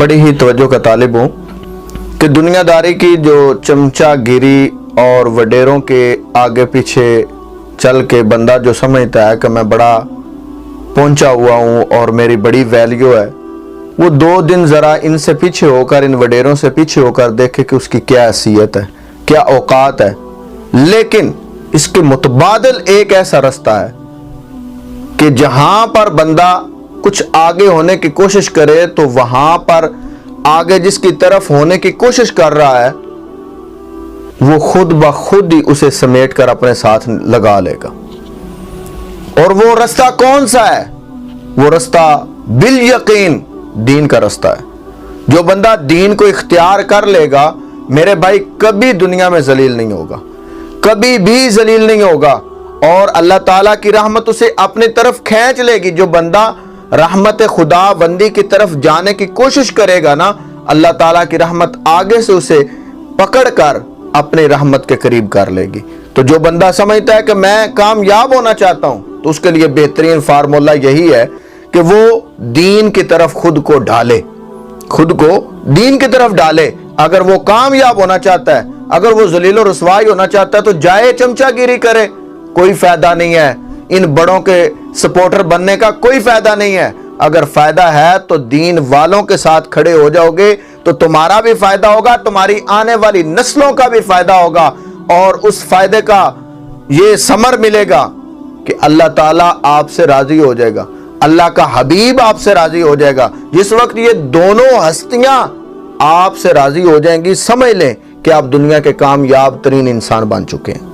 बड़ी ही तवज्जो का तालिब हूँ कि दुनियादारी की जो चमचा गिरी और वडेरों के आगे पीछे चल के बंदा जो समझता है कि मैं बड़ा पहुंचा हुआ हूँ और मेरी बड़ी वैल्यू है, वो 2 दिन ज़रा इनसे पीछे होकर, इन वडेरों से पीछे होकर देखे कि उसकी क्या हैसियत है, क्या औकात है। लेकिन इसके मुतबादिल एक ऐसा रास्ता है कि जहां पर बंदा कुछ आगे होने की कोशिश करे तो वहां पर आगे जिसकी तरफ होने की कोशिश कर रहा है वो खुद ब खुद ही उसे समेट कर अपने साथ लगा लेगा। और वो रास्ता कौन सा है? वो रास्ता बिल यकीन दीन का रास्ता है। जो बंदा दीन को इख्तियार कर लेगा मेरे भाई कभी दुनिया में जलील नहीं होगा, कभी भी जलील नहीं होगा, और अल्लाह ताला की रहमत उसे अपनी तरफ खींच लेगी। जो बंदा रहमत खुदा बंदी की तरफ जाने की कोशिश करेगा ना, अल्लाह ताला की रहमत आगे से उसे पकड़कर अपने रहमत के करीब कर लेगी। तो जो बंदा समझता है कि मैं कामयाब होना चाहता हूं, तो उसके लिए बेहतरीन फार्मूला यही है कि वो दीन की तरफ खुद को ढाले, खुद को दीन की तरफ डाले। अगर वो कामयाब होना चाहता है, अगर वो जलील और रुसवाई होना चाहता है, तो जाए चमचागिरी करे, कोई फायदा नहीं है। इन बड़ों के सपोर्टर बनने का कोई फायदा नहीं है। अगर फायदा है तो दीन वालों के साथ खड़े हो जाओगे तो तुम्हारा भी फायदा होगा, तुम्हारी आने वाली नस्लों का भी फायदा होगा, और उस फायदे का ये समर मिलेगा कि अल्लाह ताला आपसे राजी हो जाएगा, अल्लाह का हबीब आपसे राजी हो जाएगा। जिस वक्त ये दोनों हस्तियां आपसे राजी हो जाएंगी, समझ लें कि आप दुनिया के कामयाब तरीन इंसान बन चुके हैं।